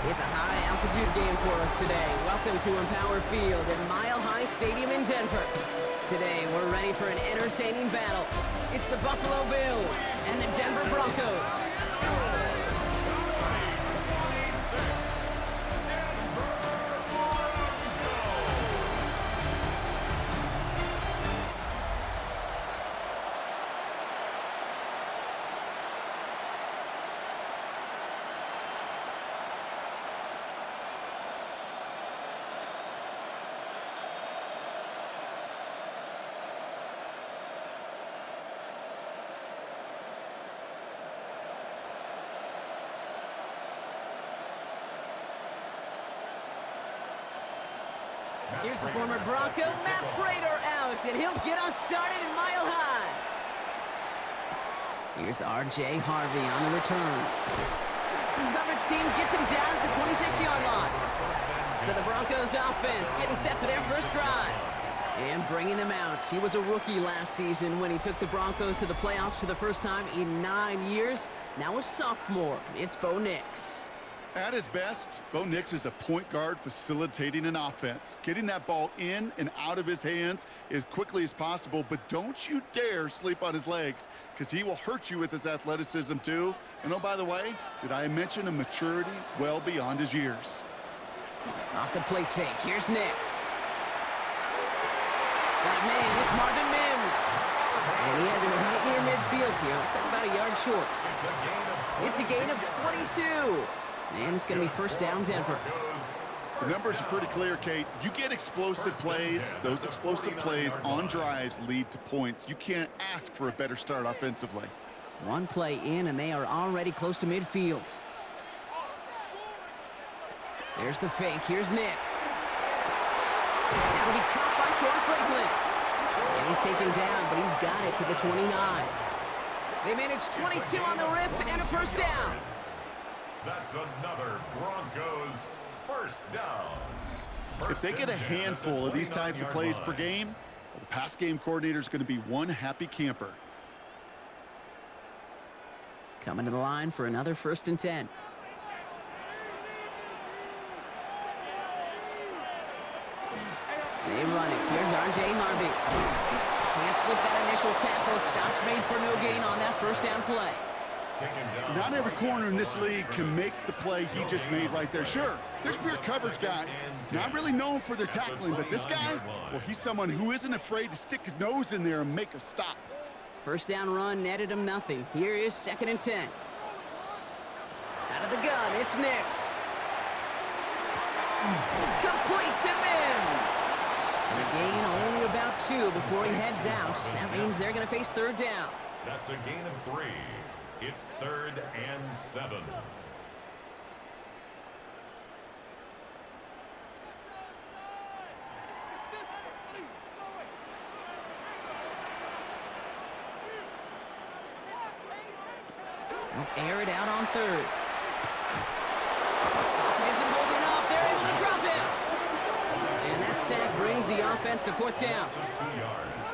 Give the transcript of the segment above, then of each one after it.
It's a high-altitude game for us today. Welcome to Empower Field at Mile High Stadium in Denver. Today, we're ready for an entertaining battle. It's the Buffalo Bills and the Denver Broncos. Here's the former Bronco, Matt Prater, out, and he'll get us started in Mile High. Here's R.J. Harvey on the return. The coverage team gets him down at the 26-yard line. So the Broncos offense getting set for their first drive. And bringing them out. He was a rookie last season when he took the Broncos to the playoffs for the first time in 9 years. Now a sophomore. It's Bo Nix. At his best, Bo Nix is a point guard facilitating an offense, getting that ball in and out of his hands as quickly as possible, but don't you dare sleep on his legs, because he will hurt you with his athleticism too. And oh, by the way, did I mention a maturity well beyond his years? Off the play fake, here's Nix. That man, it's Marvin Mims. And he has it right near midfield here. Looks like about a yard short. It's a gain of 22. And it's going to be first down, Denver. The numbers are pretty clear, Kate. You get explosive plays. Those explosive plays on drives lead to points. You can't ask for a better start offensively. One play in, and they are already close to midfield. There's the fake. Here's Nix. That'll be caught by Troy Franklin. And he's taken down, but he's got it to the 29. They managed 22 on the rip and a first down. That's another Broncos first down. If they get a handful of these types of plays per game, well, the pass game coordinator is going to be one happy camper. Coming to the line for another 1st and 10. They run it. Here's R.J. Harvey. Can't slip that initial tackle. Stops made for no gain on that first down play. Not every corner in this league can make the play he just made right there. Sure, there's pure coverage guys, not really known for their tackling, but this guy, well, he's someone who isn't afraid to stick his nose in there and make a stop. First down run netted him nothing. Here is 2nd and 10. Out of the gun, it's Nix. Complete to Mims. And a gain only about 2 before he heads out. That means they're going to face 3rd down. That's a gain of 3. It's 3rd and 7. They'll air it out on 3rd. He isn't holding up. They're able to drop him. And that sack brings the offense to 4th down.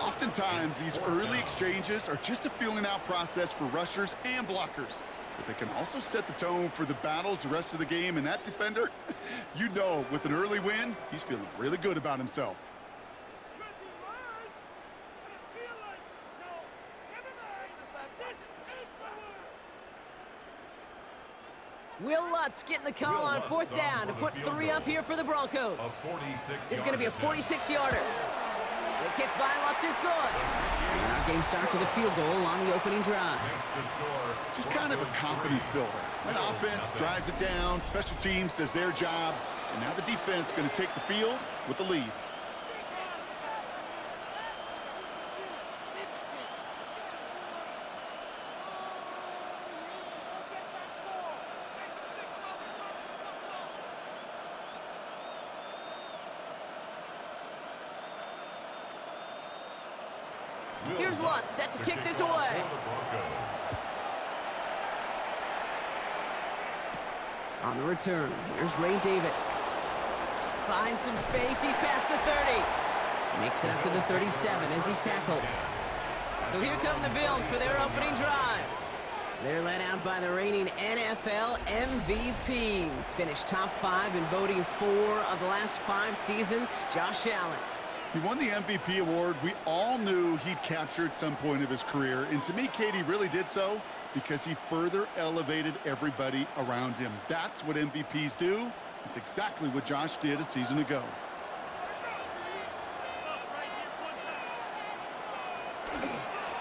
Oftentimes, these early exchanges are just a feeling out process for rushers and blockers. But they can also set the tone for the battles the rest of the game. And that defender, you know, with an early win, he's feeling really good about himself. Will Lutz getting the call on 4th down to put 3 up here for the Broncos. It's going to be a 46-yarder. The kick by Lutz is good. And our game starts with a field goal on the opening drive. Just kind of a confidence builder. An offense drives it down, special teams does their job, and now the defense is going to take the field with the lead. Here's Lutz set to kick this away. On the return, here's Ray Davis. Finds some space, he's past the 30. Makes it up to the 37 as he's tackled. So here come the Bills for their opening drive. They're led out by the reigning NFL MVPs. Finished top 5 in voting 4 of the last 5 seasons, Josh Allen. He won the MVP award. We all knew he'd capture at some point of his career. And to me, Katie really did so because he further elevated everybody around him. That's what MVPs do. It's exactly what Josh did a season ago.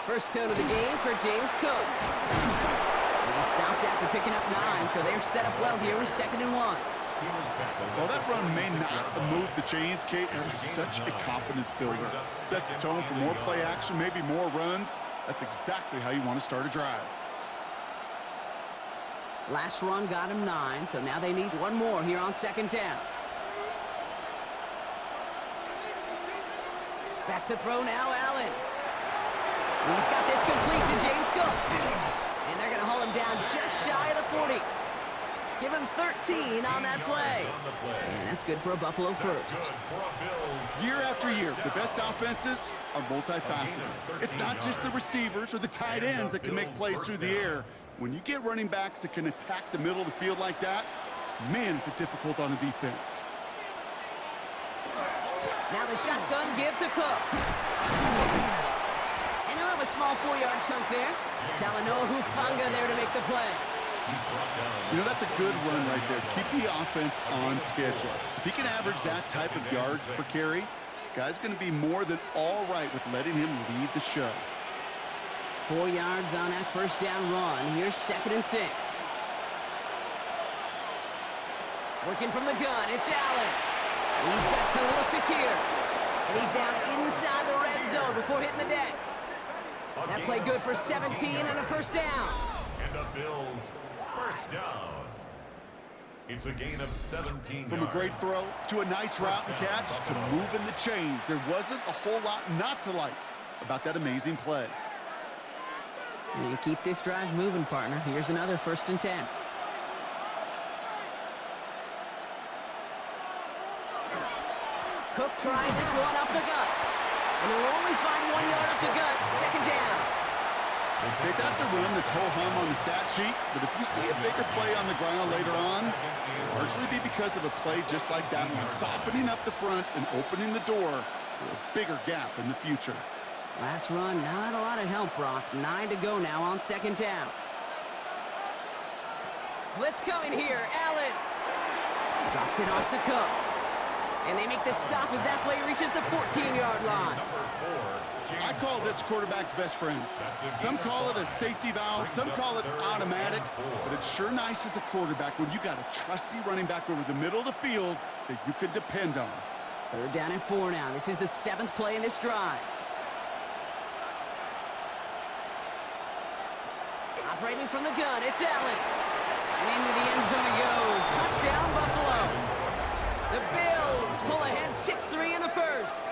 First tone of the game for James Cook. And he stopped after picking up 9, so they're set up well here with 2nd and 1. While that run may not move the chains, Kate, that is such a confidence builder. Sets the tone for more play action, maybe more runs. That's exactly how you want to start a drive. Last run got him 9, so now they need one more here on 2nd down. Back to throw now, Allen. He's got this completion, James Cook. And they're going to haul him down just shy of the 40. Give him 13 on that play. And that's good for a Buffalo first. Year after year, the best offenses are multifaceted. It's not just the receivers or the tight ends that can make plays through the air. When you get running backs that can attack the middle of the field like that, man, is it difficult on the defense. Now the shotgun give to Cook. And he'll have a small 4-yard chunk there. Talanoa Hufanga there to make the play. You know, that's a good run right there. Keep the offense on schedule. If he can average that type of yards per carry, this guy's going to be more than all right with letting him lead the show. 4 yards on that first down run. Here's 2nd and 6. Working from the gun, it's Allen. He's got Khalil Shakir. And he's down inside the red zone before hitting the deck. That play good for 17 and a first down. And the Bills first down. It's a gain of 17 From a great throw to a nice route and catch to moving the chains. There wasn't a whole lot not to like about that amazing play. You keep this drive moving, partner. Here's another 1st and 10. Cook trying this one up the gut. And he'll only find 1 yard up the gut. 2nd down. Okay, that's a run that's ho-hum on the stat sheet, but if you see a bigger play on the ground later on, it'll largely be because of a play just like that one, softening up the front and opening the door for a bigger gap in the future. Last run, not a lot of help, Brock. 9 to go now on 2nd down. Blitz coming here. Allen drops it off to Cook. And they make the stop as that play reaches the 14-yard line. I call this quarterback's best friend. Some call it a safety valve, some call it automatic, but it's sure nice as a quarterback when you got a trusty running back over the middle of the field that you could depend on. 3rd down and 4 now. This is the 7th play in this drive. Operating from the gun, it's Allen. And into the end zone he goes. Touchdown, Buffalo. The Bills pull ahead 6-3 in the first.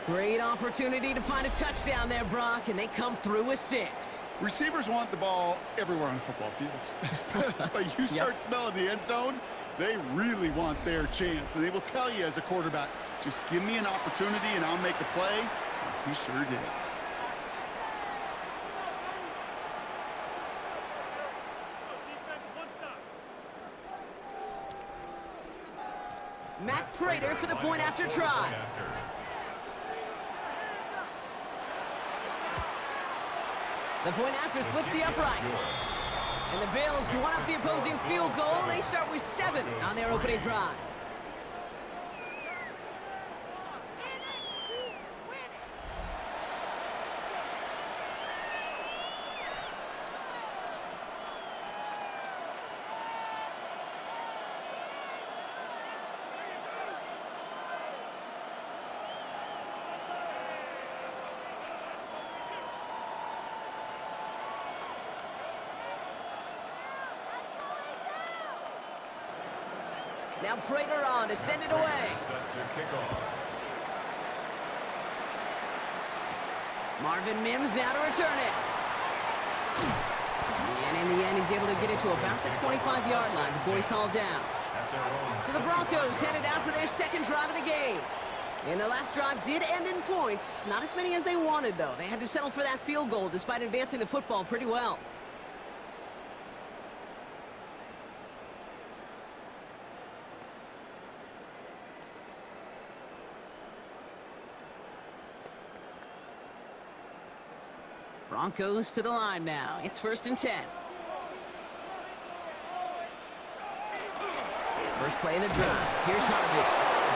Great opportunity to find a touchdown there, Brock, and they come through with 6. Receivers want the ball everywhere on the football field. But you start smelling the end zone, they really want their chance. And they will tell you as a quarterback, just give me an opportunity and I'll make a play. And he sure did. Matt Prater for the point after try. The point after splits the uprights. And the Bills, who want up the opposing field goal, they start with 7 on their opening drive. Now Prater on to send it away. Marvin Mims now to return it. And in the end, he's able to get it to about the 25-yard line before he's hauled down. So the Broncos headed out for their 2nd drive of the game. And their last drive did end in points. Not as many as they wanted, though. They had to settle for that field goal despite advancing the football pretty well. Broncos to the line now. It's 1st and 10. First play of the drive. Here's Harvey.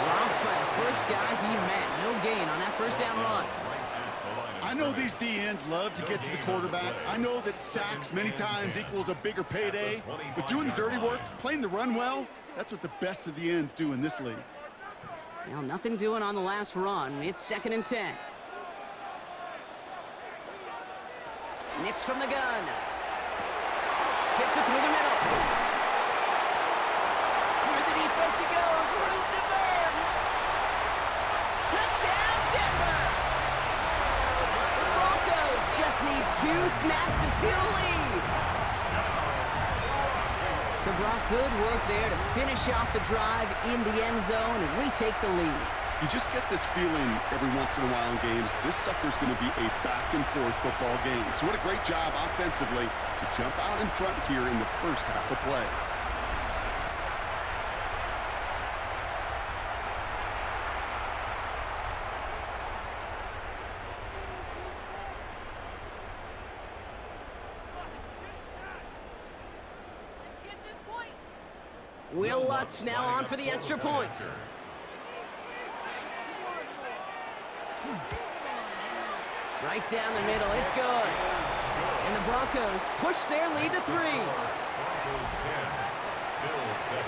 Robbed by the first guy he met. No gain on that first down run. I know these D-ends love to get to the quarterback. I know that sacks many times equals a bigger payday. But doing the dirty work, playing the run well, that's what the best of the ends do in this league. Well, nothing doing on the last run. It's 2nd and 10. Nix from the gun. Fits it through the middle. Through the defense he goes. Room to burn. Touchdown, Denver. The Broncos just need 2 snaps to steal a lead. So Brock, good work there to finish off the drive in the end zone and retake the lead. You just get this feeling every once in a while in games. This sucker's going to be a back-and-forth football game. So what a great job offensively to jump out in front here in the first half of play. Will Lutz now on for the extra point. Right down the middle, it's good. And the Broncos push their lead to 3. Broncos 10, Bills 7.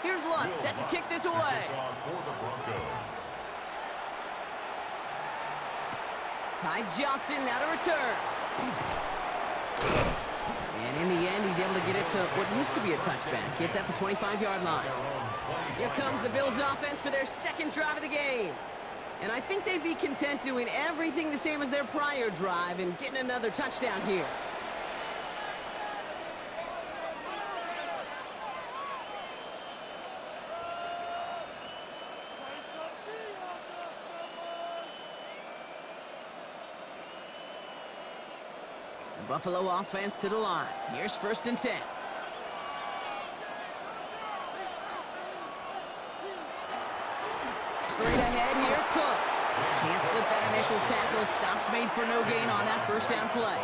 Here's Lutz, set to kick this away. For the Broncos. Ty Johnson now to return. And in the end, he's able to get it to what used to be a touchback. It's at the 25-yard line. Here comes the Bills offense for their 2nd drive of the game. And I think they'd be content doing everything the same as their prior drive and getting another touchdown here. Buffalo offense to the line. Here's 1st and 10. Straight ahead, here's Cook. Can't slip that initial tackle. Stops made for no gain on that first down play.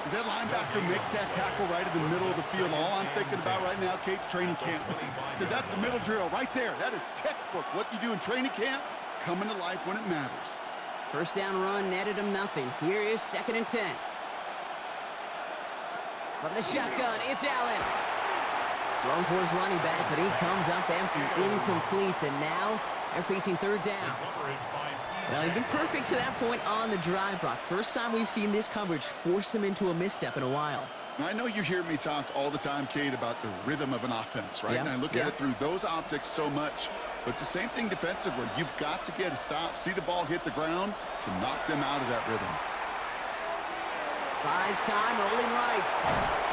As that linebacker makes that tackle right in the middle of the field, all I'm thinking about right now, Kate's training camp. Because that's the middle drill right there. That is textbook. What you do in training camp, coming to life when it matters. First down run netted him nothing. Here is 2nd and 10. From the shotgun, it's Allen. Thrown for his running back, but he comes up empty, incomplete, and now they're facing 3rd down. Well, he's been perfect to that point on the drive, Brock. First time we've seen this coverage force him into a misstep in a while. I know you hear me talk all the time, Kate, about the rhythm of an offense, right? Yep. And I look at it through those optics so much, but it's the same thing defensively. You've got to get a stop, see the ball hit the ground to knock them out of that rhythm. Buys time, rolling right.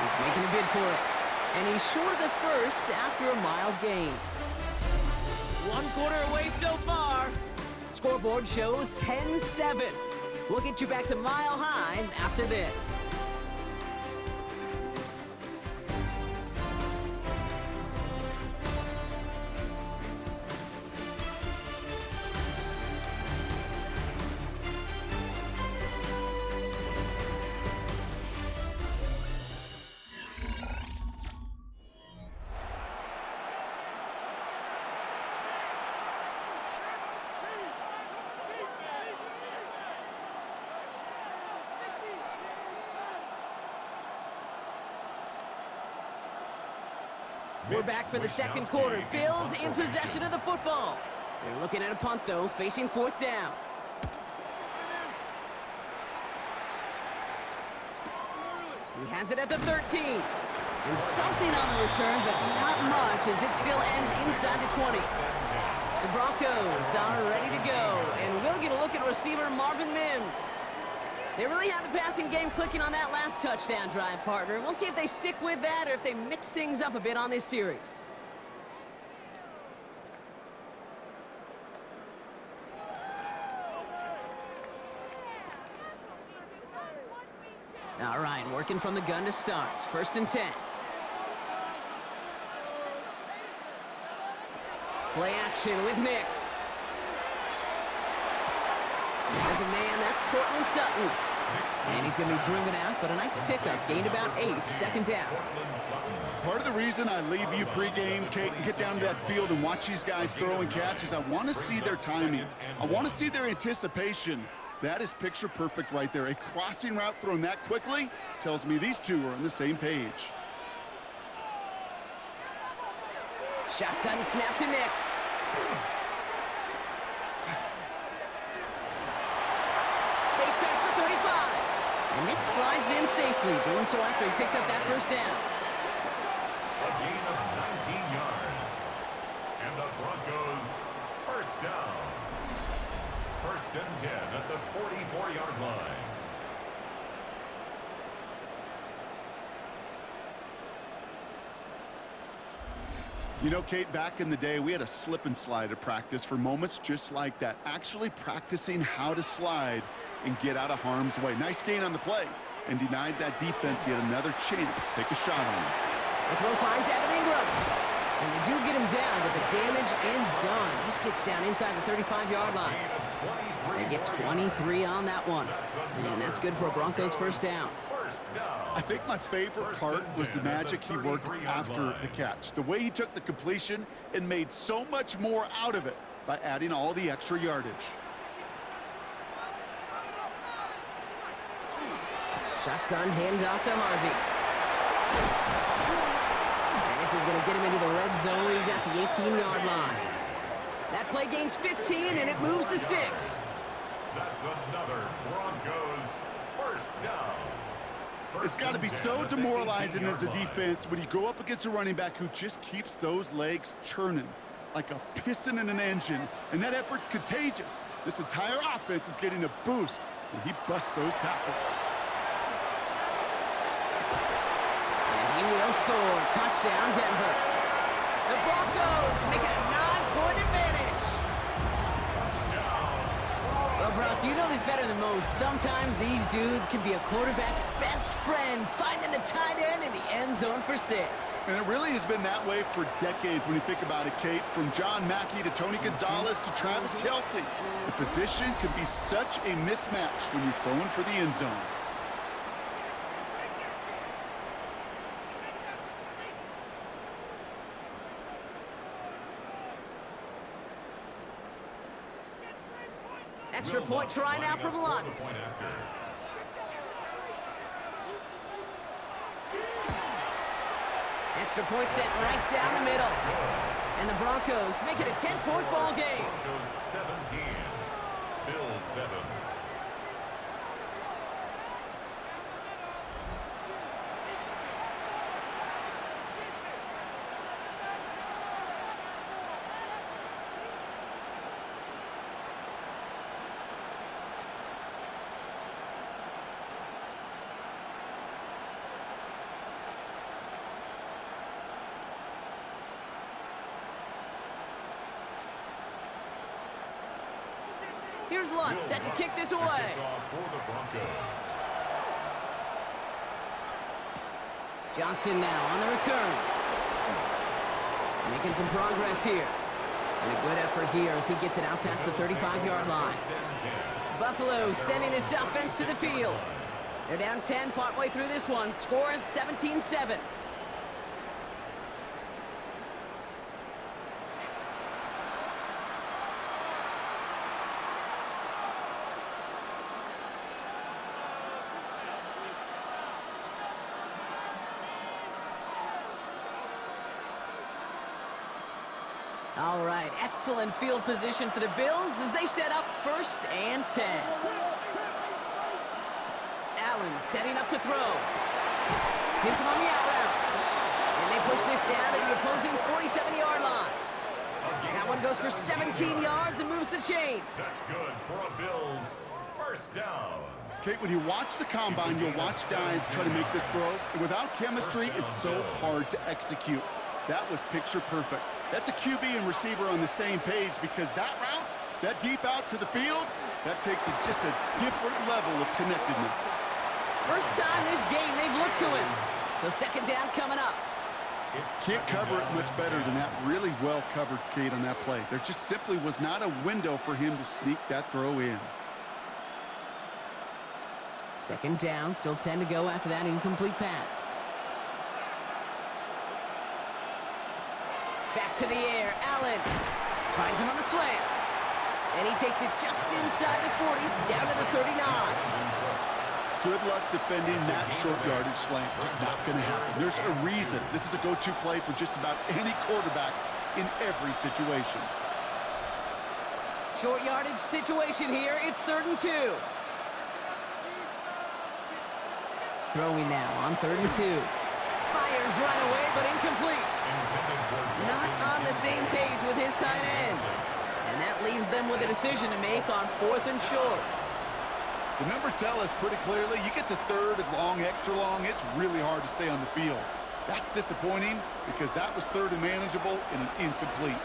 He's making a bid for it. And he's short of the first after a mild gain. 1 quarter away so far. Scoreboard shows 10-7. We'll get you back to Mile High after this. We're back for the 2nd quarter. Bills in possession of the football. They're looking at a punt, though, facing 4th down. He has it at the 13. And something on the return, but not much, as it still ends inside the 20. The Broncos are ready to go, and we'll get a look at receiver Marvin Mims. They really have the passing game clicking on that last touchdown drive, partner. We'll see if they stick with that or if they mix things up a bit on this series. All right, working from the gun to start. 1st and 10. Play action with Nix. As a man, that's Cortland Sutton. And he's going to be driven out, but a nice pickup. Gained about 8, 2nd down. Part of the reason I leave you pregame, Kate, and get down to that field and watch these guys throw and catch is I want to see their timing. I want to see their anticipation. That is picture perfect right there. A crossing route thrown that quickly tells me these two are on the same page. Shotgun snap to Nix. Space pass to 35. And Nix slides in safely, doing so after he picked up that 1st down. A gain of 19 yards. And the Broncos 1st down. 1st and 10 at the 44-yard line. You know, Kate, back in the day, we had a slip and slide at practice for moments just like that. Actually practicing how to slide and get out of harm's way. Nice gain on the play and denied that defense yet another chance to take a shot on him. The throw finds Evan Ingram. And they do get him down, but the damage is done. This gets down inside the 35-yard line. They get 23 on that one. And that's good for a Broncos 1st down. I think my favorite part was the magic he worked after the catch. The way he took the completion and made so much more out of it by adding all the extra yardage. Shotgun handoff to Harvey. And this is going to get him into the red zone. He's at the 18-yard line. That play gains 15, and it moves the sticks. That's another Broncos 1st down. It's got to be so demoralizing as a defense when you go up against a running back who just keeps those legs churning like a piston in an engine, and that effort's contagious. This entire offense is getting a boost when he busts those tackles. And he will score. Touchdown, Denver. The Broncos make it a 9-point advantage. Well, Brock, you know this better than most. Sometimes these dudes can be a quarterback's best friend, finding the tight end in the end zone for 6. And it really has been that way for decades when you think about it, Kate. From John Mackey to Tony Gonzalez to Travis Kelce. The position can be such a mismatch when you're throwing for the end zone. Extra point try now from Lutz. Extra point set right down the middle. And the Broncos make it a 10-point ball game. Broncos 17, Bills 7. Here's Lutz, set to kick this away. Johnson now on the return. Making some progress here. And a good effort here as he gets it out past the 35-yard line. Buffalo sending its offense to the field. They're down 10 partway through this one. Score is 17-7. All right, excellent field position for the Bills as they set up 1st and 10. Allen setting up to throw. Hits him on the out route. they push this down to the opposing 47-yard line. That one goes for 17 yards and moves the chains. That's good for a Bills first down. Kate, when you watch the combine, you'll watch guys try to make this throw. And without chemistry, it's so hard to execute. That was picture perfect. That's a QB and receiver on the same page, because that route, that deep out to the field, that takes just a different level of connectedness. First time this game they've looked to him. So second down coming up. Can't cover it much better than that. Really well covered, Kate, on that play. There just simply was not a window for him to sneak that throw in. Second down, still 10 to go after that incomplete pass. Back to the air, Allen finds him on the slant. And he takes it just inside the 40, down to the 39. Good luck defending that short yardage slant. Just not going to happen. There's a reason. This is a go-to play for just about any quarterback in every situation. Short yardage situation here. It's 3rd and 2. Throwing now on 3rd and 2. Fires right away, but incomplete. Not on the same page with his tight end. And that leaves them with a decision to make on 4th and short. The numbers tell us pretty clearly, you get to 3rd and long, extra long, it's really hard to stay on the field. That's disappointing, because that was 3rd and manageable and an incomplete.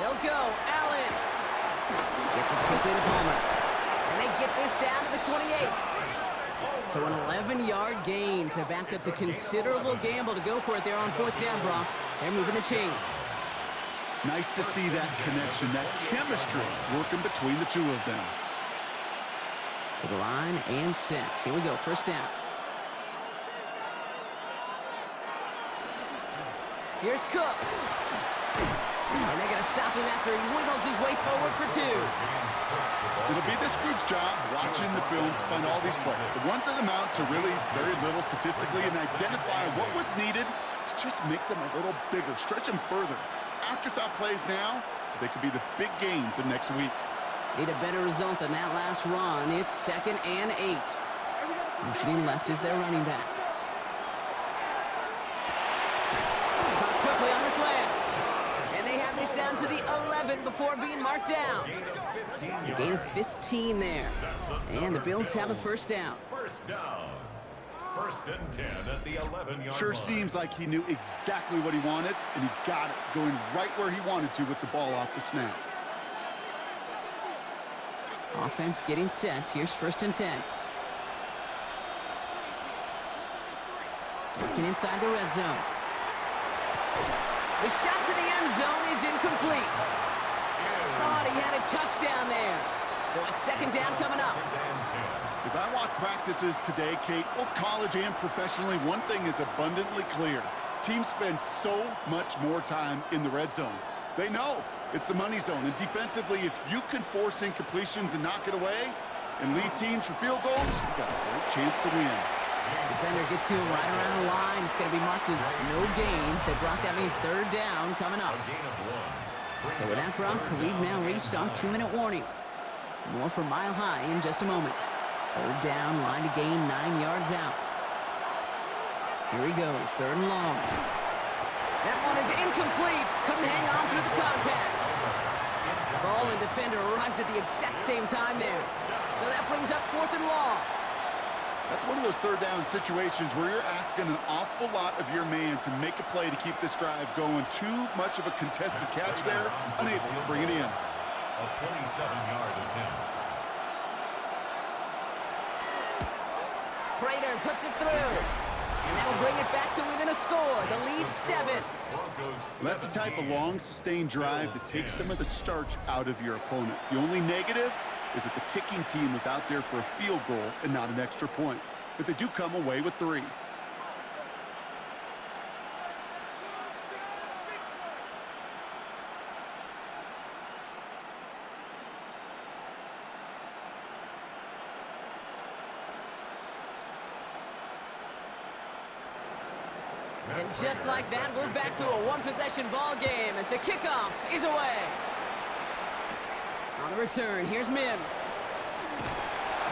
They'll go. Allen gets it quickly to Palmer. And they get this down to the 28. So an 11-yard gain to back up the considerable gamble to go for it there on 4th down, Brock. They're moving the chains. Nice to see that connection, that chemistry working between the two of them. To the line and set. Here we go, first down. Here's Cook. And they're going to stop him after he wiggles his way forward for 2. It'll be this group's job watching the film to find all these plays. The ones that amount to really very little statistically, and identify what was needed to just make them a little bigger, stretch them further. Afterthought plays now, they could be the big gains of next week. Need a better result than that last run. It's 2nd and 8. Motioning left is their running back. Caught quickly on the slant. And they have this down to the 11 before being marked down. A gain of 15 there. And the Bills have a first down. First down. 1st and 10 at the 11-yard Sure line. seems like he knew exactly what he wanted, and he got it, going right where he wanted to with the ball off the snap. Offense getting set. Here's 1st and 10. Working inside the red zone. The shot to the end zone is incomplete. Thought he had a touchdown there. So it's 2nd down coming up. As I watch practices today, Kate, both college and professionally, one thing is abundantly clear. Teams spend so much more time in the red zone. They know it's the money zone. And defensively, if you can force incompletions and knock it away and lead teams for field goals, you've got a great chance to win. Defender gets to him right around the line. It's going to be marked as no gain. So, Brock, that means 3rd down coming up. So with that, Brock, we've now reached our 2-minute warning. More from Mile High in just a moment. 3rd down, line to gain 9 yards out. Here he goes, 3rd and long. That one is incomplete. Couldn't hang on through the contact. Ball and defender arrived at the exact same time there. So that brings up 4th and long. That's one of those 3rd down situations where you're asking an awful lot of your man to make a play to keep this drive going. Too much of a contested catch there, unable to bring it in. A 27-yard attempt. Prater puts it through. And that'll bring it back to within a score. The lead 7. That's the type of long, sustained drive that takes some of the starch out of your opponent. The only negative is that the kicking team was out there for a field goal and not an extra point. But they do come away with 3. And just like that, we're back to a one-possession ball game as the kickoff is away. On the return, here's Mims.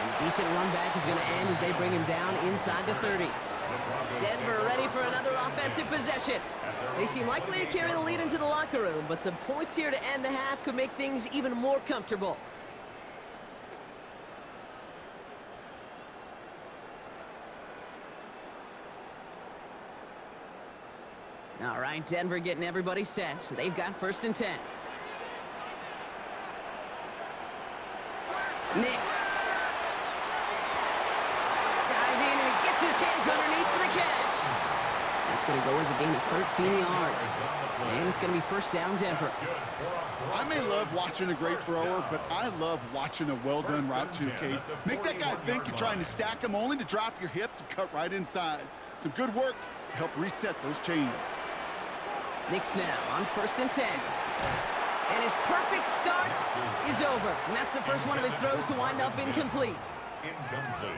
And a decent run back is going to end as they bring him down inside the 30. Denver ready for another offensive possession. They seem likely to carry the lead into the locker room, but some points here to end the half could make things even more comfortable. All right, Denver getting everybody set, so they've got 1st and 10. Nix. Dive in, and he gets his hands underneath for the catch. That's going to go as a gain of 13 yards. And it's going to be 1st down, Denver. I may love watching a great thrower, but I love watching a well-done route too, Kate. Make that guy think you're trying to stack him only to drop your hips and cut right inside. Some good work to help reset those chains. Nix now on 1st and 10. And his perfect start is over. And that's the first one of his throws to wind up incomplete.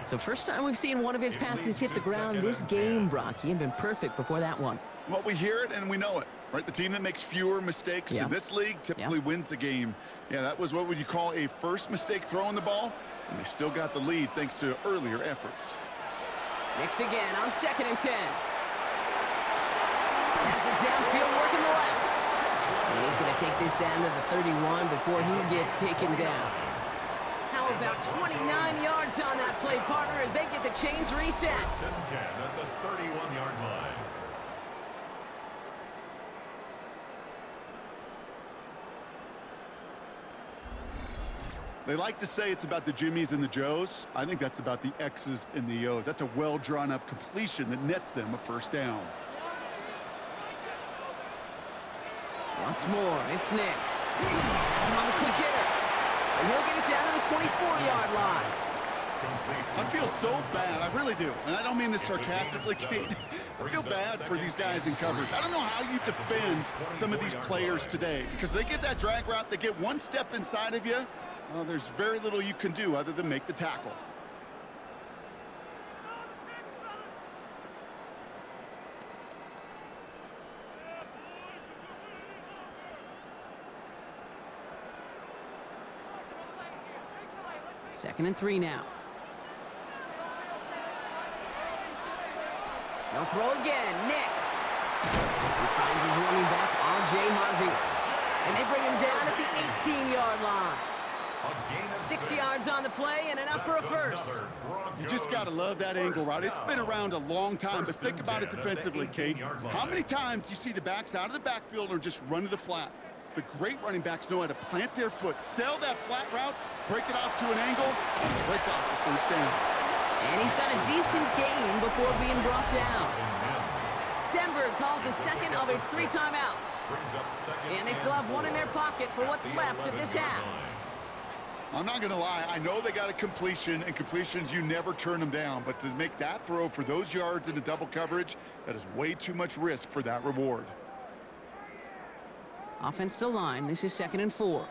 So first time we've seen one of his passes hit the ground this game, Brock. He had been perfect before that one. Well, we hear it and we know it, right? The team that makes fewer mistakes in this league typically wins the game. Yeah, that was what would you call a first mistake throwing the ball, and they still got the lead thanks to earlier efforts. Nix again on 2nd and 10. Has it downfield working the left. And he's going to take this down to the 31 before he gets taken down. How about 29 yards on that play, partner, as they get the chains reset. 1st and 10 at the 31-yard line. They like to say it's about the Jimmies and the Joes. I think that's about the X's and the O's. That's a well-drawn-up completion that nets them a 1st down. Once more, it's Nix. Has him on the quick hitter. And he'll get it down to the 24-yard line. I feel so bad. I really do. And I don't mean this sarcastically, Kate. I feel bad for these guys in coverage. I don't know how you defend some of these players today, because they get that drag route, they get one step inside of you. Well, there's very little you can do other than make the tackle. Second and 3 now. No throw again. Nix. He finds his running back, R.J. Harvey. And they bring him down at the 18-yard line. 6 yards on the play and enough for a 1st. You just got to love that angle route. It's been around a long time, but think about it defensively, Kate. How many times do you see the backs out of the backfield or just run to the flat? The great running backs know how to plant their foot, sell that flat route, break it off to an angle, and break off the 1st down. And he's got a decent gain before being brought down. Denver calls the second of its 3 timeouts. And they still have one in their pocket for what's left of this half. I'm not going to lie. I know they got a completion, and completions, you never turn them down. But to make that throw for those yards into double coverage, that is way too much risk for that reward. Offense to line. This is 2nd and 4.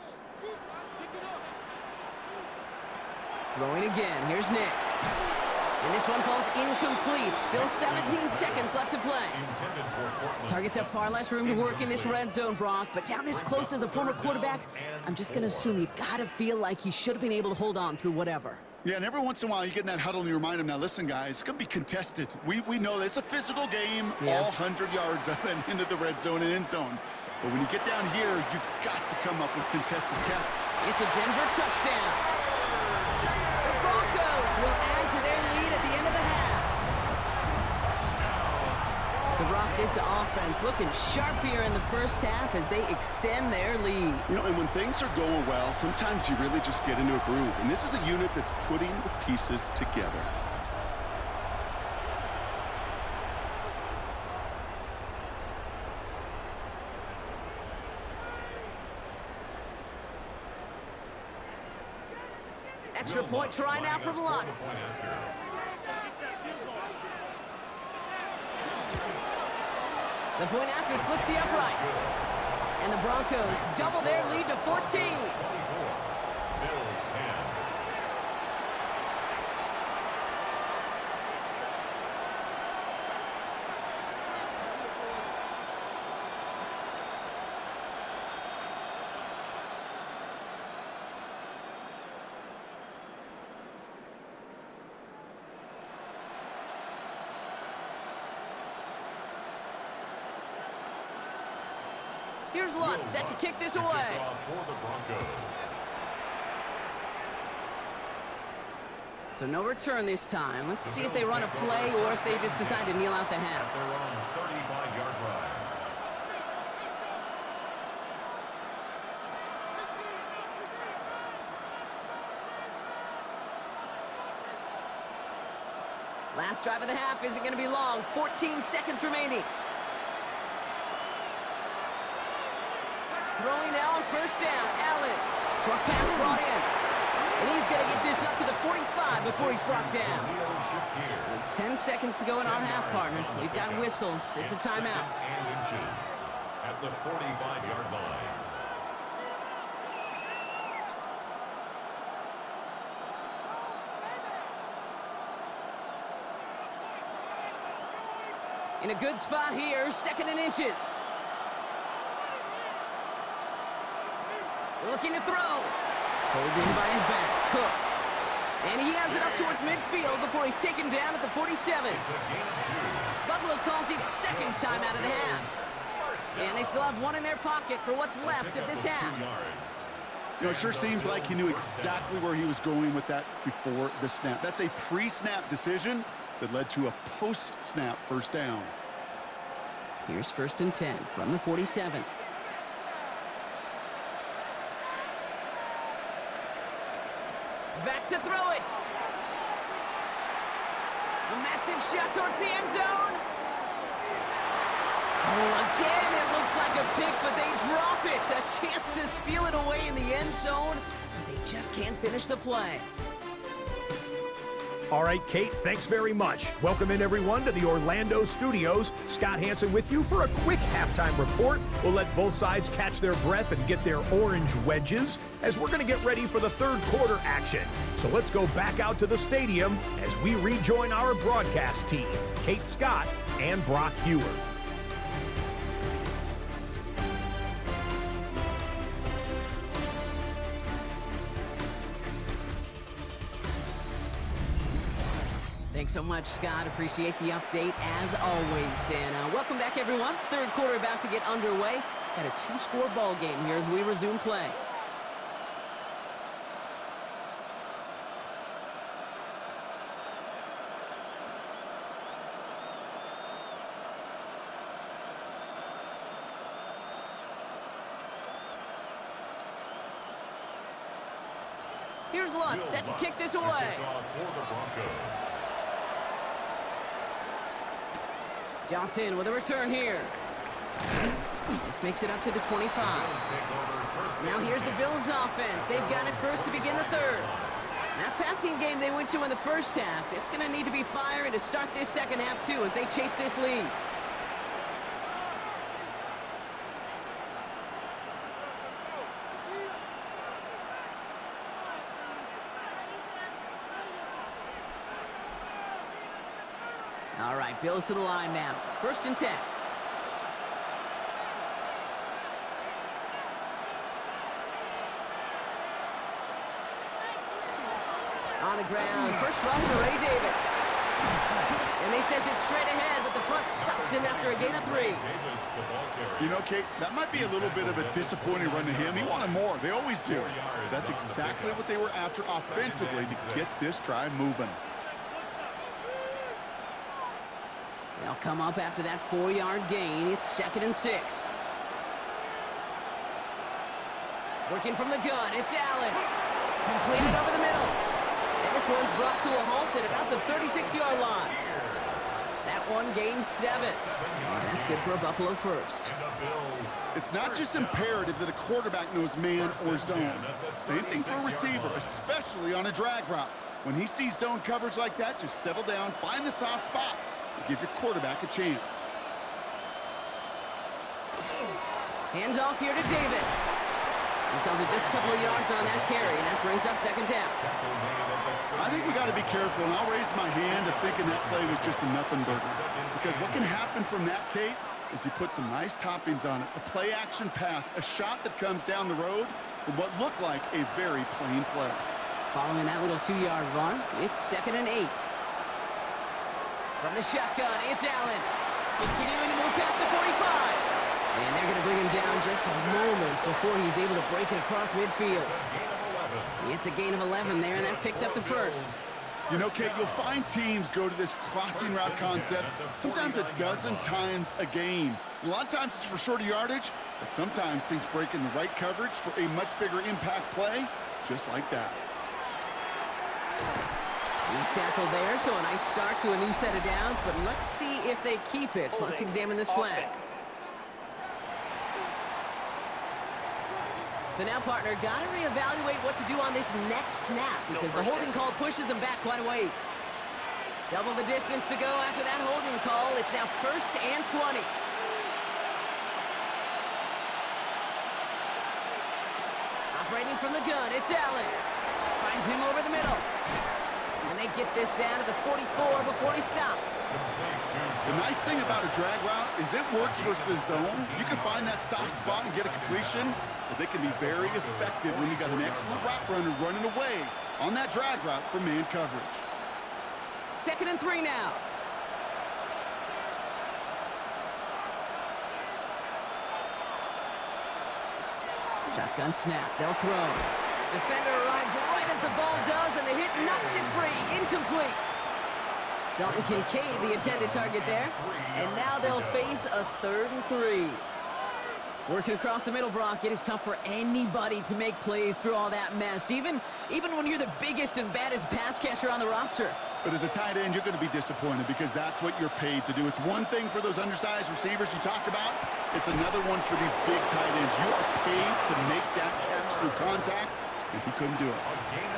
Throwing again. Here's Nix. And this one falls incomplete. Still 17 seconds left to play. Targets have far less room to work in this red zone, Brock. But down this close as a former quarterback, I'm just going to assume you got to feel like he should have been able to hold on through whatever. Yeah, and every once in a while you get in that huddle and you remind them, now listen, guys, it's going to be contested. We know this. It's a physical game, all 100 yards up and into the red zone and end zone. But when you get down here, you've got to come up with contested catch. It's a Denver touchdown. The Broncos will add to their lead at the end of the half. So, Brock, this offense looking sharp here in the 1st half as they extend their lead. You know, and when things are going well, sometimes you really just get into a groove. And this is a unit that's putting the pieces together. Extra point try now from Lutz. The point after splits the uprights. And the Broncos double their lead to 14. Bills 10. Here's Lutz set to kick this away. For the Broncos. So no return this time. Let's see if they run a play or if they just decide to kneel out the half. At their own 35-yard line. Last drive of the half isn't going to be long. 14 seconds remaining. Throwing now on first down. Allen. Short pass brought in. And he's going to get this up to the 45 before he's brought down. With 10 seconds to go in our half, partner. We've got whistles. It's a timeout. And inches at the 45-yard line. In a good spot here, 2nd and inches. Looking to throw. Pulled in by his back, Cook. And he has it up towards midfield before he's taken down at the 47. Buffalo calls it 2nd time out of the half. And they still have one in their pocket for what's left of this half. You know, it sure seems like he knew exactly where he was going with that before the snap. That's a pre-snap decision that led to a post-snap first down. Here's 1st and 10 from the 47. Back to throw it. A massive shot towards the end zone. Oh, again, it looks like a pick, but they drop it. A chance to steal it away in the end zone, but they just can't finish the play. All right, Kate, thanks very much. Welcome in, everyone, to the Orlando studios. Scott Hansen with you for a quick halftime report. We'll let both sides catch their breath and get their orange wedges as we're going to get ready for the third quarter action. So let's go back out to the stadium as we rejoin our broadcast team, Kate Scott and Brock Hewer. Thanks so much, Scott. Appreciate the update as always. And welcome back, everyone. Third quarter about to get underway. Got a 2-score ball game here as we resume play. Here's Lutz set to kick this away. Johnson with a return here. This makes it up to the 25. Now here's the Bills offense. They've got it first to begin the third. That passing game they went to in the first half, it's going to need to be firing to start this second half too as they chase this lead. All right, Bills to the line now. 1st and 10. On the ground, first run for Ray Davis. And they sent it straight ahead, but the front stops him after a gain of 3. You know, Kate, that might be a little bit of a disappointing run to him. He wanted more. They always do. That's exactly what they were after offensively to get this drive moving. They'll come up after that 4-yard gain. It's 2nd and 6. Working from the gun, it's Allen. Completed over the middle. And this one's brought to a halt at about the 36-yard line. That one gains 7. And that's good for a Buffalo first. It's not just imperative that a quarterback knows man or zone. Same thing for a receiver, especially on a drag route. When he sees zone coverage like that, just settle down, find the soft spot, and give your quarterback a chance. Handoff here to Davis. He sells it just a couple of yards on that carry, and that brings up 2nd down. I think we got to be careful, and I'll raise my hand of thinking that play was just a nothing burger. Because what can happen from that, Kate, is you put some nice toppings on it. A play-action pass, a shot that comes down the road from what looked like a very plain play. Following that little 2-yard run, it's 2nd and 8. From the shotgun, it's Allen. Continuing to move past the 45. And they're going to bring him down just a moment before he's able to break it across midfield. It's a gain of 11 there, and that picks up the first. You know, Kate, you'll find teams go to this crossing route concept sometimes a dozen times a game. A lot of times it's for shorter yardage, but sometimes things break in the right coverage for a much bigger impact play, just like that. He's tackled there, so a nice start to a new set of downs, but let's see if they keep it. Let's examine this flag. So now, partner, got to reevaluate what to do on this next snap because the holding call pushes him back quite a ways. Double the distance to go after that holding call. It's now 1st and 20. Operating from the gun, it's Allen. Finds him over the middle. And they get this down to the 44 before he stopped. The nice thing about a drag route is it works versus zone. You can find that soft spot and get a completion, but they can be very effective when you got an excellent route runner running away on that drag route for man coverage. 2nd and 3 now. Shotgun snap, they'll throw. Defender arrives right as the ball does, and the hit knocks it free. Incomplete. Dalton Kincaid, the intended target there. And now they'll face a 3rd and 3. Working across the middle, Brock, it is tough for anybody to make plays through all that mess, even when you're the biggest and baddest pass catcher on the roster. But as a tight end, you're going to be disappointed because that's what you're paid to do. It's one thing for those undersized receivers you talk about. It's another one for these big tight ends. You are paid to make that catch through contact, and he couldn't do it.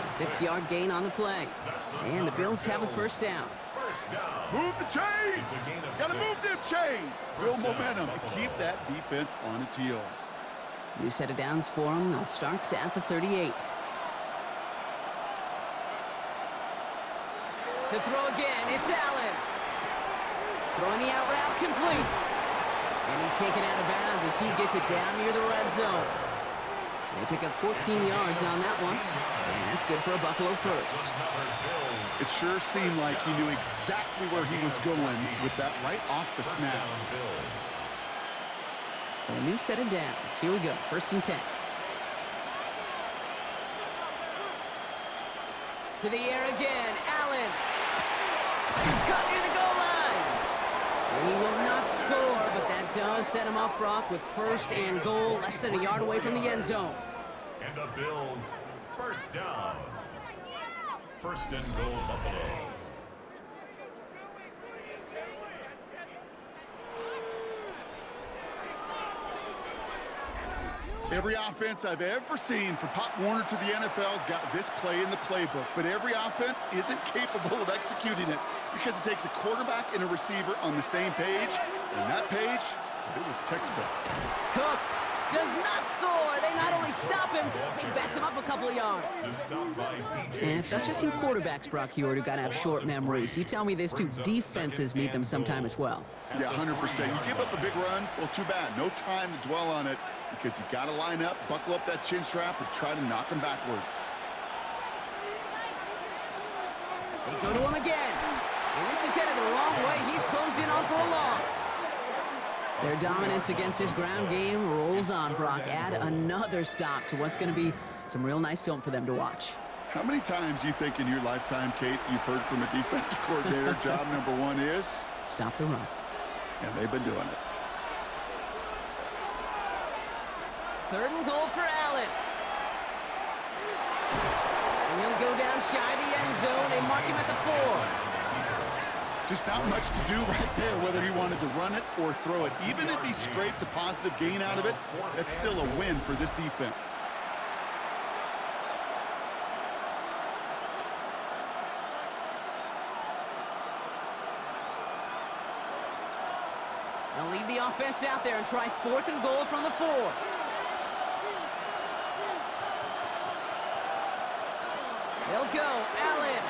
A 6-yard gain on the play. And the Bills have a 1st down. Move the chains! Gotta move them chains! Build momentum and keep that defense on its heels. New set of downs for them. They'll start at the 38. To throw again, it's Allen. Throwing the out route complete. And he's taken out of bounds as he gets it down near the red zone. They pick up 14 yards on that one. And that's good for a Buffalo first. It sure seemed like he knew exactly where he was going with that right off the snap. So a new set of downs. Here we go, 1st and 10. To the air again, Allen. Cut near the goal line. And he will not score, but that does set him up, Brock, with 1st and goal, less than a yard away from the end zone. And the Bills, 1st down. 1st and goal, Buffalo. Every offense I've ever seen from Pop Warner to the NFL's got this play in the playbook, but every offense isn't capable of executing it because it takes a quarterback and a receiver on the same page, and that page, it was textbook. Cook does not score. They not only stop him, they backed him up a couple of yards. And it's not just your quarterbacks, Brock Huard, who got to have short memories. You tell me this too, defenses need them sometime as well. Yeah, 100%. You give up a big run, well, too bad. No time to dwell on it because you got to line up, buckle up that chin strap, and try to knock him backwards. They go to him again. And this is headed the wrong way. He's closed in on for a loss. Their dominance against his ground game rolls on, Brock. Add another stop to what's going to be some real nice film for them to watch. How many times do you think in your lifetime, Kate, you've heard from a defensive coordinator, job number 1 is? Stop the run. And they've been doing it. 3rd and goal for Allen. And he'll go down shy of the end zone. They mark him at the 4. Just not much to do right there, whether he wanted to run it or throw it. Even if he scraped a positive gain out of it, that's still a win for this defense. They'll leave the offense out there and try 4th and goal from the 4. They'll go, Allen.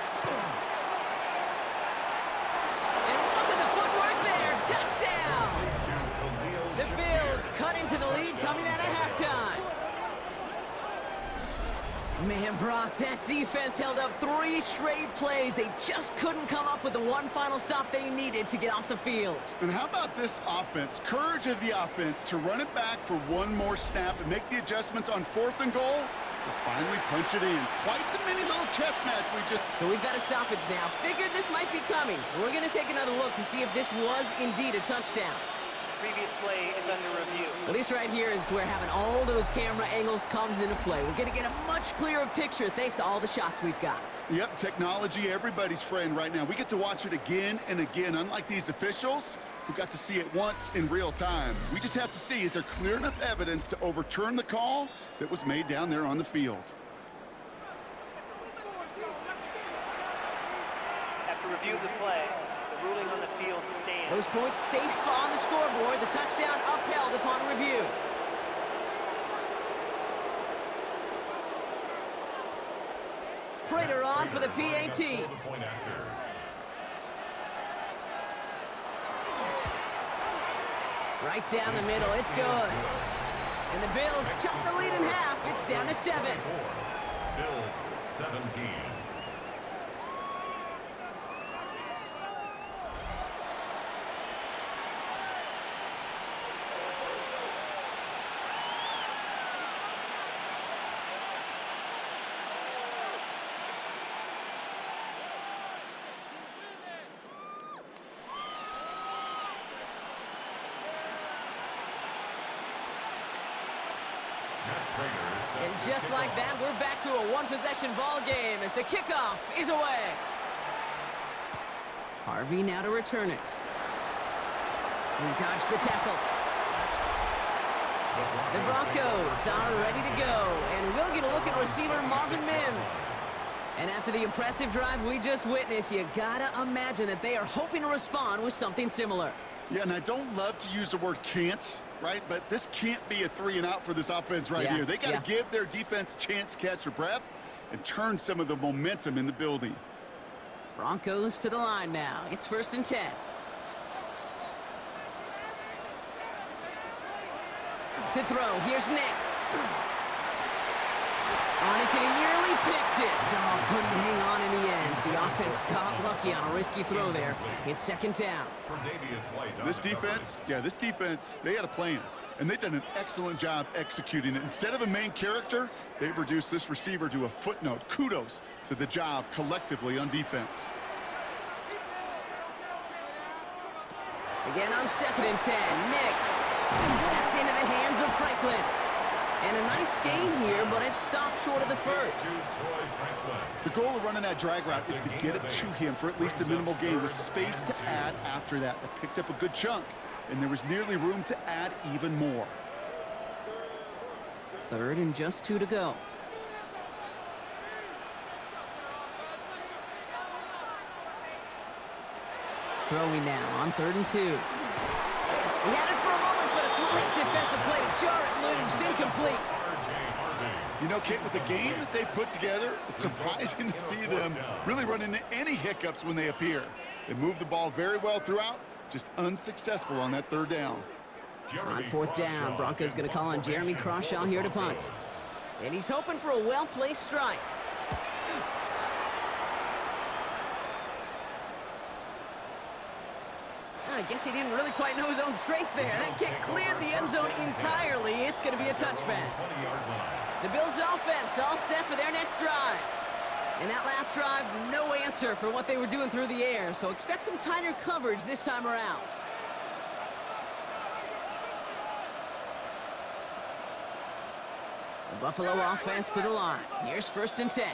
And look at the footwork there, touchdown! The Bills cut into the lead coming out of halftime. Man, Brock, that defense held up 3 straight plays. They just couldn't come up with the one final stop they needed to get off the field. And how about this offense? Courage of the offense to run it back for one more snap and make the adjustments on 4th and goal to finally punch it in. Quite the mini little chess match we just... So we've got a stoppage now. Figured this might be coming. We're going to take another look to see if this was indeed a touchdown. Previous play is under review. Well, this right here is where having all those camera angles comes into play. We're going to get a much clearer picture thanks to all the shots we've got. Yep, technology, everybody's friend right now. We get to watch it again and again, unlike these officials who got to see it once in real time. We just have to see, is there clear enough evidence to overturn the call that was made down there on the field? After review of the play, the ruling on the field stands. Those points safe on the scoreboard. The touchdown upheld upon review. Prater on for the PAT. Right down the middle. It's good. And the Bills chop the lead in half. It's down to 7. Bills 17. And just like that, we're back to a one-possession ball game as the kickoff is away. Harvey now to return it. He dodged the tackle. The Broncos are ready to go, and we'll get a look at receiver Marvin Mims. And after the impressive drive we just witnessed, you gotta imagine that they are hoping to respond with something similar. Yeah, and I don't love to use the word can't, right? But this can't be a 3 and out for this offense right here. They got to give their defense a chance to catch their breath and turn some of the momentum in the building. Broncos to the line now. It's 1st and 10. To throw, here's Nix. On it, and he nearly picked it. Oh, couldn't hang on in the end. The offense got lucky on a risky throw there. It's 2nd down. This defense, they had a plan. And they've done an excellent job executing it. Instead of a main character, they've reduced this receiver to a footnote. Kudos to the job collectively on defense. Again on 2nd and 10. Nix. That's into the hands of Franklin. And a nice gain here, but it stopped short of the first. The goal of running that drag route is to get it to him for at least a minimal gain with space to add after that. They picked up a good chunk, and there was nearly room to add even more. 3rd and just 2 to go. Throwing now on 3rd and 2. He had it for a moment, but a great defensive play to jar it loose. Incomplete. You know, Kate, with the game that they've put together, it's surprising to see them really run into any hiccups when they appear. They move the ball very well throughout, just unsuccessful on that 3rd down. On 4th down, Broncos going to call on Jeremy Crawshaw here to punt. And he's hoping for a well-placed strike. I guess he didn't really quite know his own strength there. That kick cleared the end zone entirely. It's going to be a touchback. The Bills offense all set for their next drive. And that last drive, no answer for what they were doing through the air. So expect some tighter coverage this time around. The Buffalo offense to the line. Here's 1st and 10.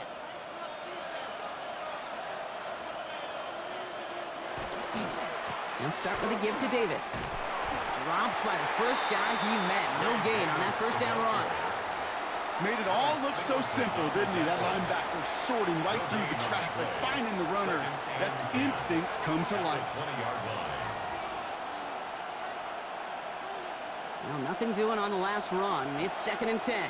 They'll start with a give to Davis. Dropped by the first guy he met. No gain on that 1st down run. Made it all look so simple, didn't he? That linebacker sorting right through the traffic, finding the runner. That's instincts come to life. Well, nothing doing on the last run. It's 2nd and 10.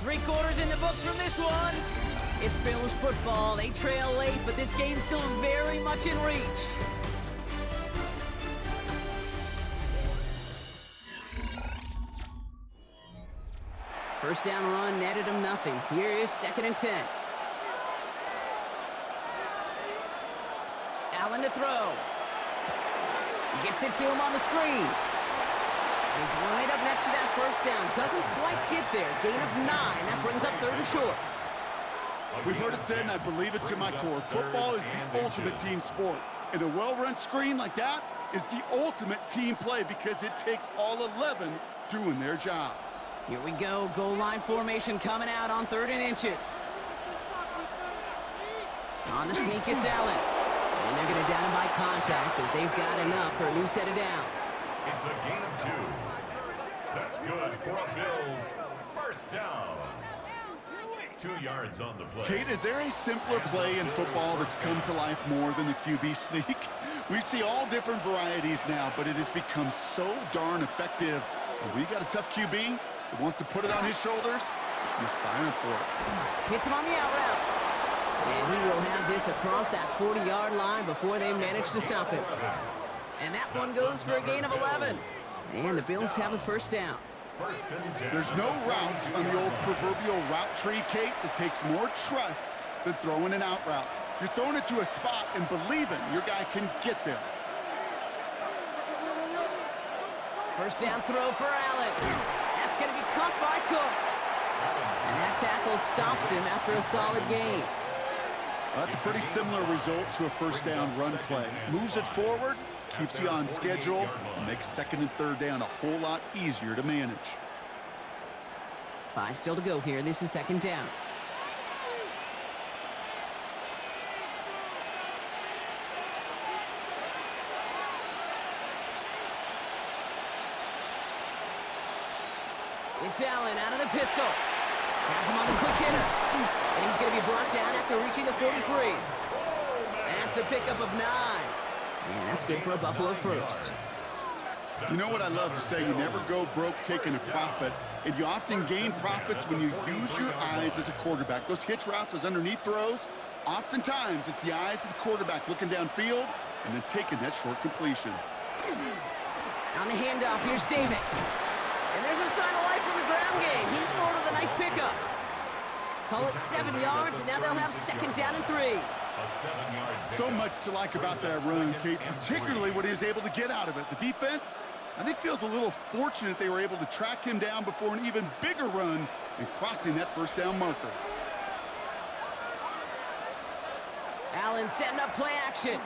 Three quarters in the books from this one. It's Bills football. They trail late, but this game's still very much in reach. First down run netted him nothing. Here is 2nd and 10. Allen to throw. Gets it to him on the screen. He's right up next to that first down. Doesn't quite get there. Gain of 9. That brings up 3rd and short. We've heard it said, and I believe it to my core. Football is the ultimate team sport. And a well-run screen like that is the ultimate team play because it takes all 11 doing their job. Here we go. Goal line formation coming out on 3rd and inches. On the sneak, it's Allen. And they're going to down him by contact as they've got enough for a new set of downs. It's a gain of 2. That's good for a Bills first down. 2 yards on the play. Kate, is there a simpler play in football that's come to life more than the QB sneak? We see all different varieties now, but it has become so darn effective. And we got a tough QB that wants to put it on his shoulders. You sign up for it. Hits him on the out route. And he will have this across that 40-yard line before they manage to stop him. And that one goes for a gain of 11. And the Bills have a first down. There's no route on the old proverbial route tree, Kate, that takes more trust than throwing an out route. You're throwing it to a spot and believing your guy can get there. First down throw for Allen. That's going to be caught by Cooks. And that tackle stops him after a solid gain. Well, that's a pretty similar result to a first down run play. Moves it forward, keeps you on schedule, makes 2nd and 3rd down a whole lot easier to manage. 5 still to go here. This is 2nd down. It's Allen out of the pistol. Has him on the quick hitter. And he's going to be brought down after reaching the 43. That's a pickup of 9. And that's good for a Buffalo first. You know what I love to say? You never go broke taking a profit. And you often gain profits when you use your eyes as a quarterback. Those hitch routes, those underneath throws, oftentimes it's the eyes of the quarterback looking downfield and then taking that short completion. On the handoff, here's Davis. And there's a sign of life from the ground game. He's forward with a nice pickup. Call it 7 yards, and now they'll have 2nd down and 3. So much to like about that run, Kate, particularly what he was able to get out of it. The defense, I think, feels a little fortunate they were able to track him down before an even bigger run and crossing that first down marker. Allen setting up play action.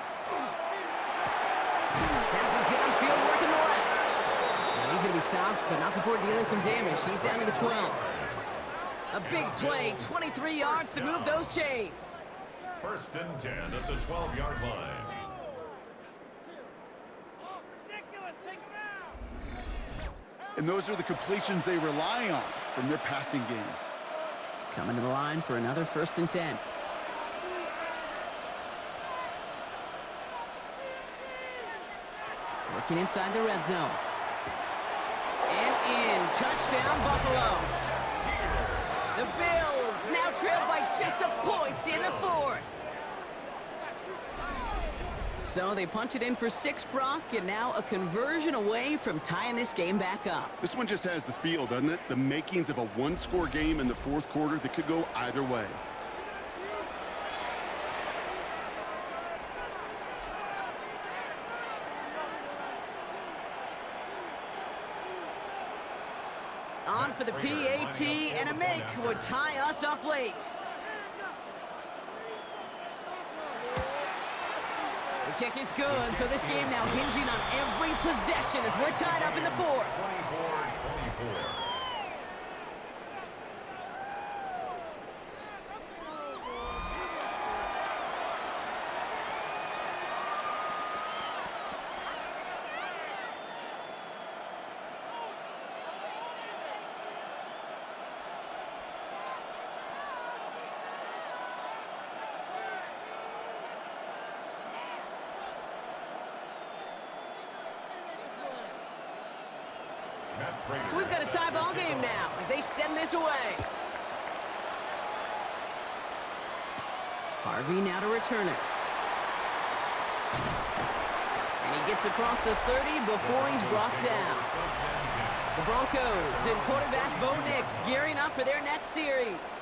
Has it downfield working the left. And he's going to be stopped, but not before dealing some damage. He's down to the 12. A big play, 23 yards to move those chains. 1st and 10 at the 12-yard line. And those are the completions they rely on from their passing game. Coming to the line for another 1st and 10. Working inside the red zone. And in. Touchdown, Buffalo. The Bills now trail by just a point in the 4th. So they punch it in for 6, Brock, and now a conversion away from tying this game back up. This one just has the feel, doesn't it? The makings of a one-score game in the 4th quarter that could go either way. On for the PAT, and a make would tie us up late. The kick is good, so this game now hinging on every possession as we're tied up in the 4th. 24-24. So we've got a tie ball game now as they send this away. Harvey now to return it. And he gets across the 30 before he's brought down. The Broncos and quarterback Bo Nix gearing up for their next series.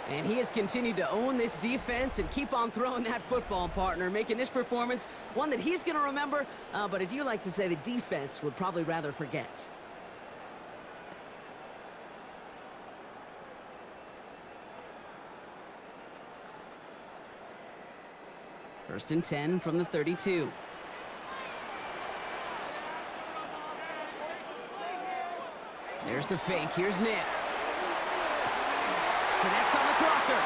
And he has continued to own this defense and keep on throwing that football, partner, making this performance one that he's going to remember, but as you like to say, the defense would probably rather forget. First and 10 from the 32. There's the fake. Here's Nix. Connects on the crosser.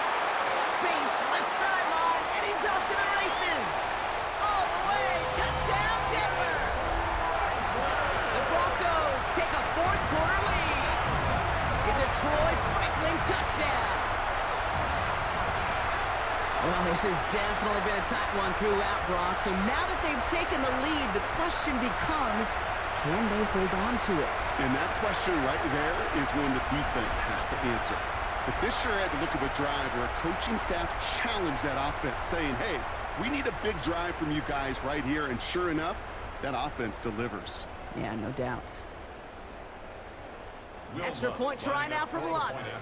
Space, left sideline, and he's off to the races. All the way. Touchdown, Denver. The Broncos take a fourth-quarter lead. It's a Troy Franklin touchdown. Well, this has definitely been a tight one throughout, Brock. So now that they've taken the lead, the question becomes, can they hold on to it? And that question right there is one the defense has to answer. But this sure had the look of a drive where a coaching staff challenged that offense, saying, hey, we need a big drive from you guys right here. And sure enough, that offense delivers. Yeah, no doubt. Extra point try now from Lutz.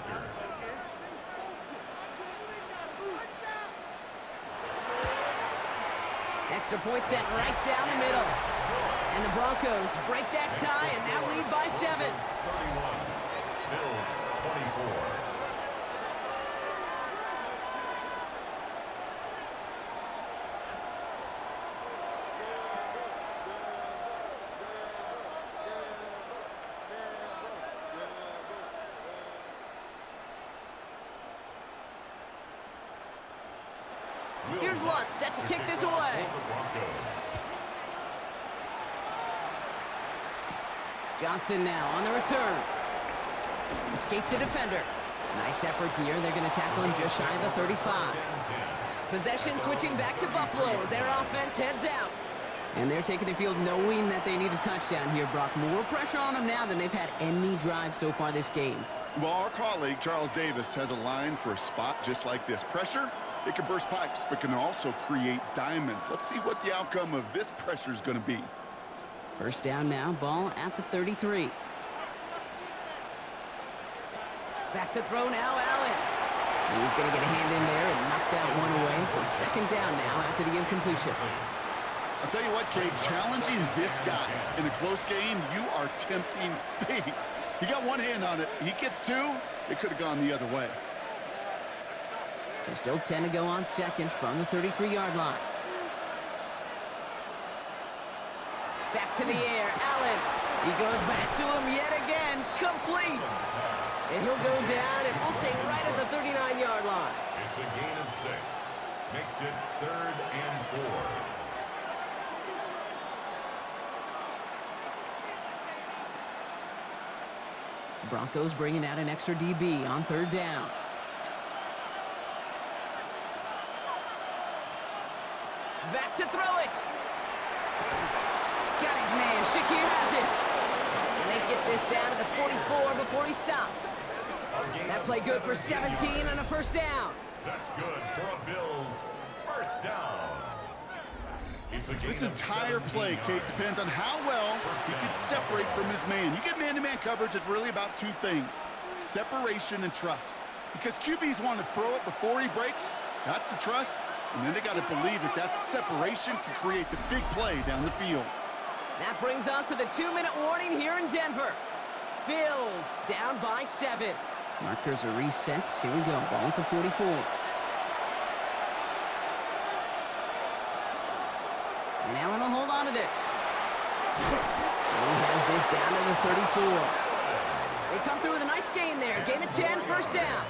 Extra point sent right down the middle. And the Broncos break that tie and now lead by 7. 31. Bills 24. Here's Lutz set to kick this away. Johnson now on the return. Escapes the defender. Nice effort here. They're going to tackle him just shy of the 35. Possession switching back to Buffalo as their offense heads out. And they're taking the field knowing that they need a touchdown here, Brock. More pressure on them now than they've had any drive so far this game. Well, our colleague, Charles Davis, has a line for a spot just like this. Pressure, it can burst pipes, but can also create diamonds. Let's see what the outcome of this pressure is going to be. First down now, ball at the 33. Back to throw now, Allen. He's going to get a hand in there and knock that one away. So second down now after the incompletion. I'll tell you what, Kate, challenging this guy in a close game, you are tempting fate. He got one hand on it. He gets two, it could have gone the other way. So still 10 to go on second from the 33-yard line. Back to the air, Allen. He goes back to him yet again, complete. And he'll go down, and we'll say right at the 39-yard line. It's a gain of 6. Makes it 3rd and 4. The Broncos bringing out an extra DB on third down. Back to throw it. Got his man. Shakir has it. And they get this down to the 44 before he stopped. That play good for 17 and a first down. That's good for a Bills first down. It's a gain This of entire 17 play, Kate, yards. depends on how well he can separate from his man. You get man-to-man coverage, it's really about two things, separation and trust. Because QBs want to throw it before he breaks, that's the trust, and then they got to believe that that separation can create the big play down the field. That brings us to the 2-minute warning here in Denver. Bills down by 7. Markers are reset. Here we go. Ball at the 44. And Allen will hold on to this. And he has this down to the 34. They come through with a nice gain there. Gain of 10, first down.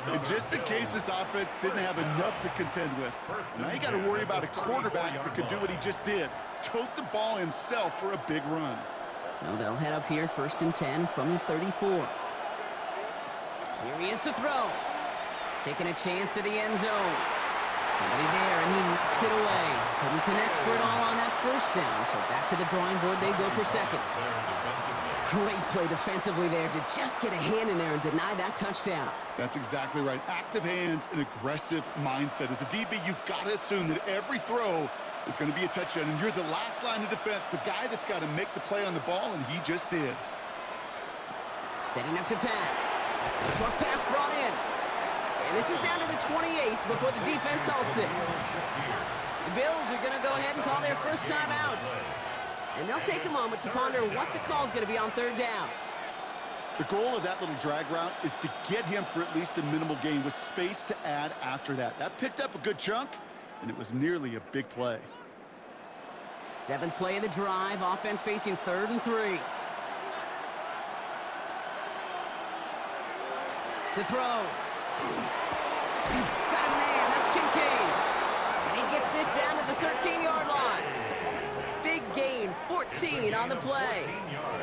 And just in case this offense didn't have enough to contend with, now you got to worry about a quarterback that could do what he just did. Tote the ball himself for a big run. So they'll head up here, first and 10 from the 34. Here he is to throw. Taking a chance to the end zone. Somebody there, and he knocks it away. Couldn't connect for it all on that first down. So back to the drawing board they go for second. Great play defensively there to just get a hand in there and deny that touchdown. That's exactly right. Active hands and aggressive mindset. As a DB, you've got to assume that every throw is going to be a touchdown, and you're the last line of defense, the guy that's got to make the play on the ball, and he just did. Setting up to pass. Short pass brought in. And this is down to the 28 before the defense halts it. The Bills are going to go ahead and call their first time out. And they'll take a moment to ponder what the call is going to be on third down. The goal of that little drag route is to get him for at least a minimal gain with space to add after that. That picked up a good chunk, and it was nearly a big play. 7th play of the drive. Offense facing 3rd and 3. To throw. Got a man. That's Kincaid. And he gets this down to the 13-yard line. Big gain, 14 on the play.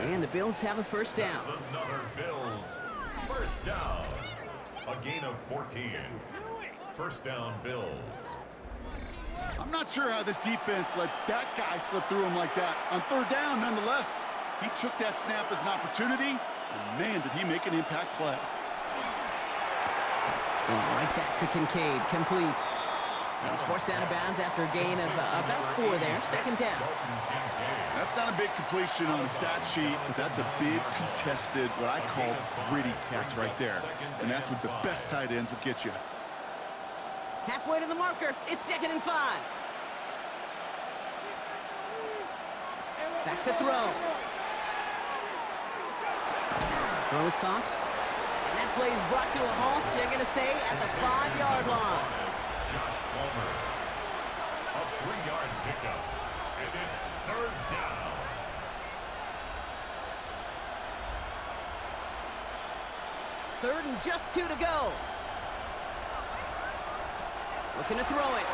And the Bills have a first down. That's another Bills first down. A gain of 14. First down, Bills. I'm not sure how this defense let that guy slip through him like that. On third down, nonetheless, he took that snap as an opportunity, and man, did he make an impact play. Right back to Kincaid, complete. And he's forced out of bounds after a gain of about 4 there. Second down. That's not a big completion on the stat sheet, but that's a big contested, what I call gritty catch right there. And that's what the best tight ends will get you. Halfway to the marker. It's 2nd and 5. Back to throw. Throw is caught. And that play is brought to a halt, they're going to say, at the 5-yard line. Josh Palmer. A 3-yard pickup. And it's third down. Third and just 2 to go. Looking to throw it.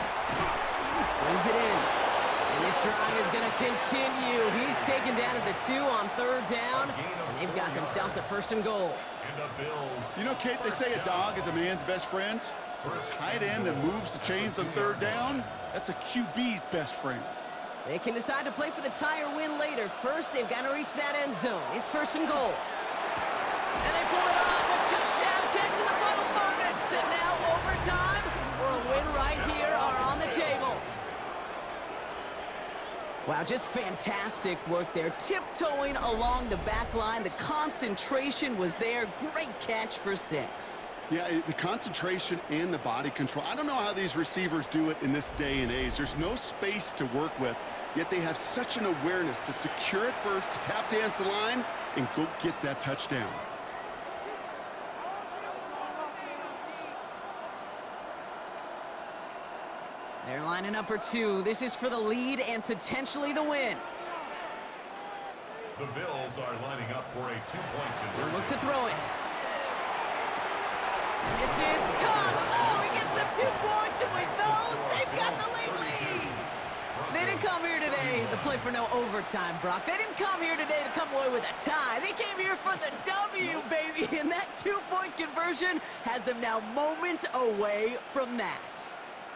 Brings it in. And this drive is going to continue. He's taken down at the 2 on third down. And they've got themselves a 1st and goal. And the Bills. You know, Kate, they say a dog is a man's best friend. For a tight end that moves the chains on third down, that's a QB's best friend. They can decide to play for the tie or win later. First, they've got to reach that end zone. It's 1st and goal. And they pull it off. A touchdown catch in the final moments. And now overtime or a win right here are on the table. Wow, just fantastic work there. Tiptoeing along the back line. The concentration was there. Great catch for 6. Yeah, the concentration and the body control. I don't know how these receivers do it in this day and age. There's no space to work with, yet they have such an awareness to secure it first, to tap dance the line, and go get that touchdown. They're lining up for 2. This is for the lead and potentially the win. The Bills are lining up for a 2-point They'll conversion. look to throw it. This is caught. Oh, he gets them 2 points, and with those, they've got the lead. They didn't come here today to play for no overtime, Brock. They didn't come here today to come away with a tie. They came here for the W, baby, and that 2-point conversion has them now moments away from that.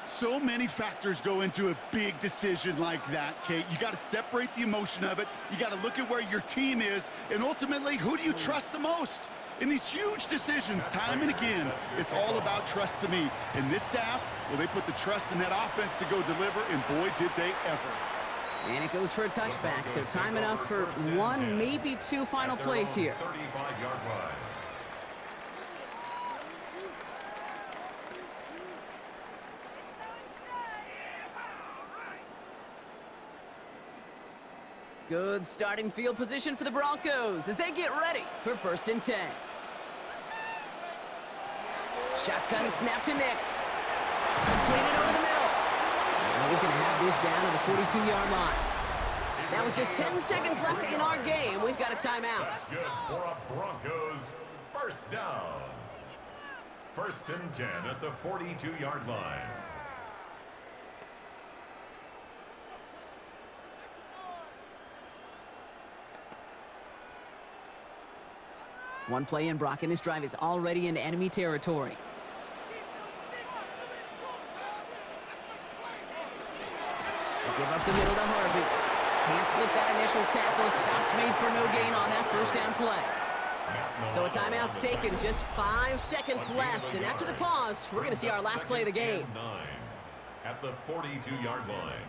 So many factors go into a big decision like that, Kate. You got to separate the emotion of it. You got to look at where your team is, and ultimately, who do you trust the most? In these huge decisions, time and again, it's all about trust to me. And this staff, well, they put the trust in that offense to go deliver, and boy, did they ever. And it goes for a touchback, so time enough for 1, maybe 2 final plays here. 35-yard line. Good starting field position for the Broncos as they get ready for 1st and 10. Shotgun snap to Nix. Completed over the middle. And he's going to have this down to the 42-yard line. Now with just 10 seconds left in our game, we've got a timeout. That's good for a Broncos first down. 1st and 10 at the 42-yard line. One play in, Brock, and this drive is already into enemy territory. They give up the middle to Harvey. Can't slip that initial tackle. Stops made for no gain on that 1st down play. So a timeout's taken. Just 5 seconds left. And after the pause, we're going to see our last play of the game. 9 at the 42-yard line.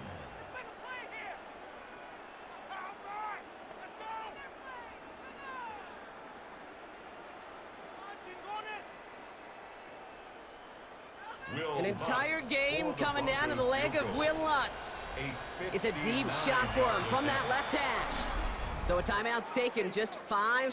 Will An entire Lutz game for the coming down to the Broncos leg field of goal. Will Lutz. A It's a deep shot for him 59-yard from that attempt. left hash. So a timeout's taken, just 5